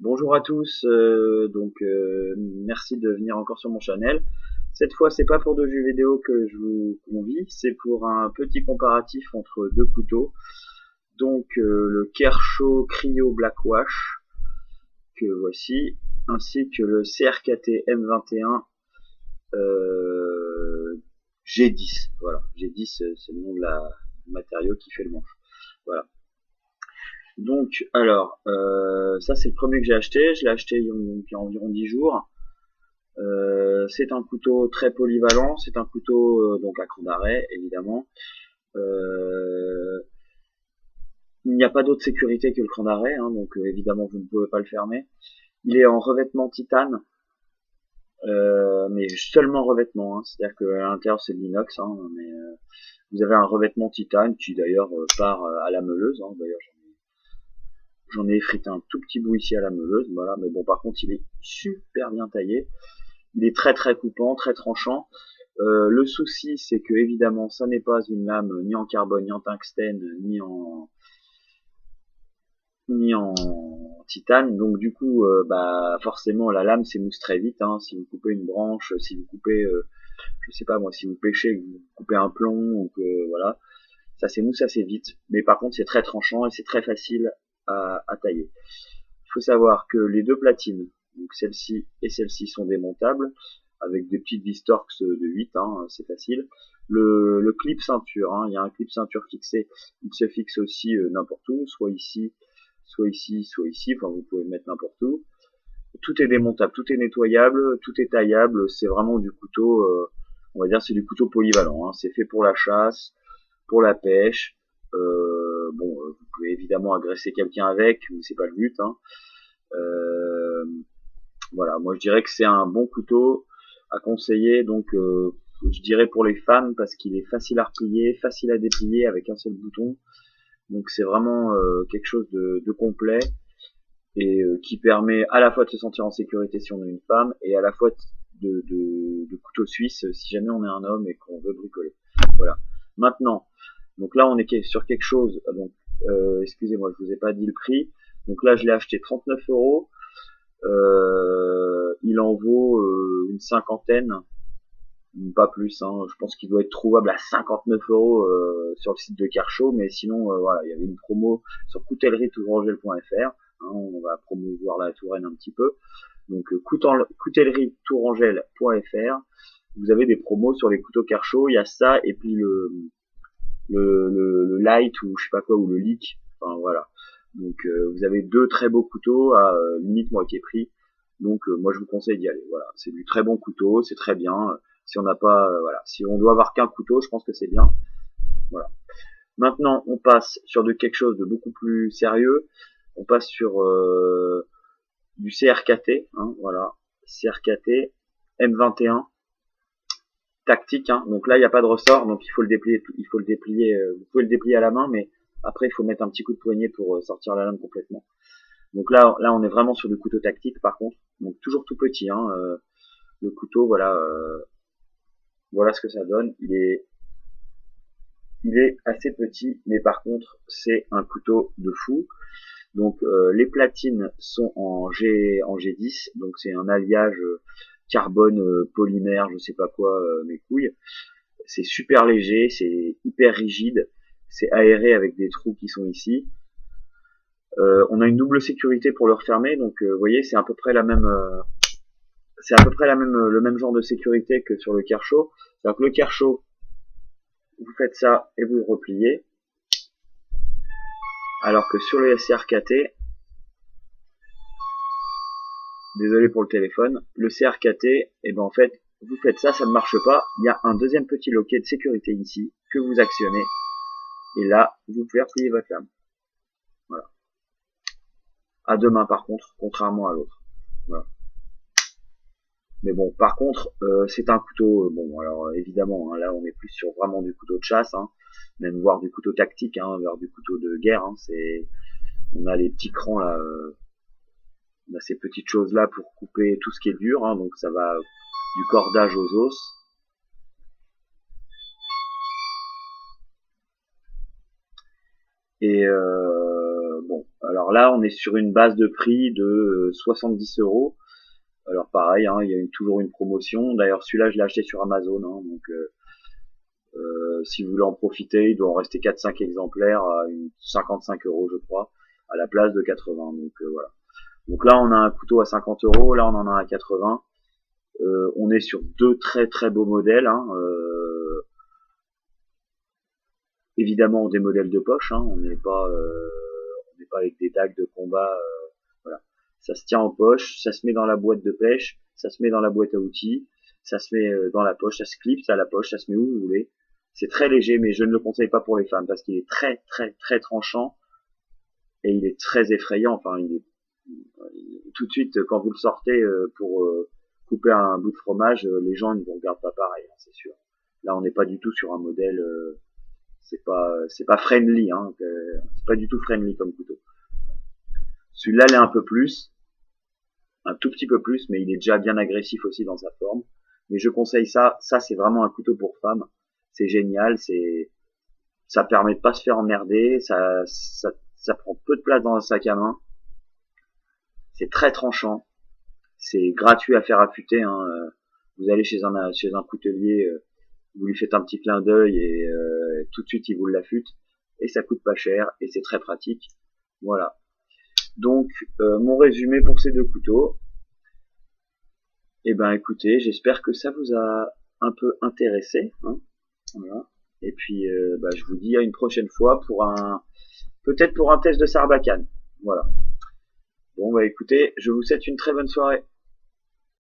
Bonjour à tous, merci de venir encore sur mon channel. Cette fois, c'est pas pour de jeux vidéo que je vous convie, c'est pour un petit comparatif entre deux couteaux. Le Kershaw Cryo Blackwash que voici, ainsi que le CRKT M21 G10. Voilà, G10 c'est le nom de la du matériau qui fait le manche. Voilà. Ça c'est le premier que j'ai acheté. Je l'ai acheté il y a environ 10 jours. C'est un couteau très polyvalent. C'est un couteau donc à cran d'arrêt évidemment. Euh, il n'y a pas d'autre sécurité que le cran d'arrêt, hein, évidemment vous ne pouvez pas le fermer. Il est en revêtement titane, mais seulement revêtement. Hein, c'est-à-dire qu'à l'intérieur c'est de l'inox, hein, mais vous avez un revêtement titane qui d'ailleurs part à la meuleuse. Hein, d'ailleurs j'en ai effrité un tout petit bout ici à la meuleuse, voilà. Mais bon, par contre, il est super bien taillé. Il est très très coupant, très tranchant. Le souci, c'est que évidemment, ça n'est pas une lame ni en carbone, ni en tungstène, ni en titane. Donc du coup, forcément, la lame s'émousse très vite. Hein. Si vous coupez une branche, si vous coupez, je sais pas moi, si vous pêchez, que vous coupez un plomb ou que voilà, ça s'émousse assez vite. Mais par contre, c'est très tranchant et c'est très facile à tailler. Il faut savoir que les deux platines, donc celle-ci et celle-ci, sont démontables avec des petites vis Torx de 8, hein, c'est facile. Le clip ceinture, hein, il y a un clip ceinture fixé, il se fixe aussi n'importe où, soit ici, soit ici, soit ici, enfin vous pouvez le mettre n'importe où. Tout est démontable, tout est nettoyable, tout est taillable, c'est vraiment du couteau, on va dire c'est du couteau polyvalent, hein. C'est fait pour la chasse, pour la pêche. Vous pouvez évidemment agresser quelqu'un avec, mais c'est pas le but. Hein. Euh, voilà, moi je dirais que c'est un bon couteau à conseiller. Je dirais pour les femmes parce qu'il est facile à replier, facile à déplier avec un seul bouton. Donc c'est vraiment quelque chose de complet et qui permet à la fois de se sentir en sécurité si on est une femme et à la fois de couteau suisse si jamais on est un homme et qu'on veut bricoler. Voilà. Maintenant, donc là on est sur quelque chose. Excusez-moi, je vous ai pas dit le prix. Donc là je l'ai acheté 39 €. Il en vaut une cinquantaine, pas plus. Hein. Je pense qu'il doit être trouvable à 59 € sur le site de Kershaw, mais sinon voilà, il y avait une promo sur coutellerie-tourangelle.fr. Hein, on va promouvoir la Touraine un petit peu. Donc coutellerie-tourangelle.fr. Vous avez des promos sur les couteaux Kershaw. Il y a ça et puis le light ou je sais pas quoi ou le leak. Enfin voilà. Vous avez deux très beaux couteaux à limite moitié prix. Moi je vous conseille d'y aller. Voilà, c'est du très bon couteau, c'est très bien. Si on n'a pas, voilà, si on doit avoir qu'un couteau, je pense que c'est bien. Voilà. Maintenant, on passe sur quelque chose de beaucoup plus sérieux. On passe sur du CRKT, hein, voilà, CRKT M21 tactique. Hein. Donc là, il n'y a pas de ressort, donc il faut le déplier. Vous pouvez le déplier à la main, mais après, il faut mettre un petit coup de poignet pour sortir la lame complètement. Donc là, on est vraiment sur du couteau tactique, par contre. Donc toujours tout petit, hein, le couteau, voilà, voilà ce que ça donne. Il est assez petit, mais par contre, c'est un couteau de fou. Les platines sont en G10, donc c'est un alliage carbone polymère, je sais pas quoi, mes couilles. C'est super léger, c'est hyper rigide, c'est aéré avec des trous qui sont ici. On a une double sécurité pour le refermer, vous voyez, c'est à peu près le même genre de sécurité que sur le Kershaw. C'est-à-dire que le Kershaw, vous faites ça et vous le repliez, alors que sur le CRKT, désolé pour le téléphone, le CRKT, en fait, vous faites ça, ça ne marche pas. Il y a un deuxième petit loquet de sécurité ici que vous actionnez, et là, vous pouvez replier votre lame. Voilà. À deux mains par contre, contrairement à l'autre. Voilà. Mais bon, par contre, c'est un couteau, alors évidemment, hein, là on est plus sur vraiment du couteau de chasse, hein, même voire du couteau tactique, hein, voire du couteau de guerre. Hein, on a les petits crans là, on a ces petites choses là pour couper tout ce qui est dur, hein, donc ça va du cordage aux os. Alors là, on est sur une base de prix de 70 euros. Alors pareil, hein, il y a toujours une promotion. D'ailleurs, celui-là, je l'ai acheté sur Amazon. Hein, donc, si vous voulez en profiter, il doit en rester 4-5 exemplaires à 55 euros, je crois, à la place de 80. Donc voilà. Donc là, on a un couteau à 50 euros. Là, on en a un à 80. On est sur deux très très beaux modèles. Hein, évidemment, des modèles de poche. Hein, on n'est pas avec des dagues de combat. Voilà. Ça se tient en poche, ça se met dans la boîte de pêche, ça se met dans la boîte à outils, ça se met dans la poche, ça se clipse à la poche, ça se met où vous voulez. C'est très léger, mais je ne le conseille pas pour les femmes parce qu'il est très très très tranchant et il est très effrayant. Enfin, tout de suite quand vous le sortez pour couper un bout de fromage, les gens ne vous regardent pas pareil, hein, c'est sûr. Là, on n'est pas du tout sur un modèle, c'est pas friendly, hein, c'est pas du tout friendly comme couteau. Celui-là, il est un peu plus, un tout petit peu plus, mais il est déjà bien agressif aussi dans sa forme. Mais je conseille ça. Ça, c'est vraiment un couteau pour femme. C'est génial. Ça permet de pas se faire emmerder. Ça prend peu de place dans un sac à main. C'est très tranchant. C'est gratuit à faire affûter. Hein. Vous allez chez un coutelier, vous lui faites un petit clin d'œil et tout de suite il vous l'affûte. Et ça coûte pas cher et c'est très pratique. Voilà. Donc mon résumé pour ces deux couteaux. Eh ben écoutez, j'espère que ça vous a un peu intéressé. Hein, voilà. Et puis je vous dis à une prochaine fois pour peut-être pour un test de Sarbacane. Voilà. Bon bah écoutez, je vous souhaite une très bonne soirée.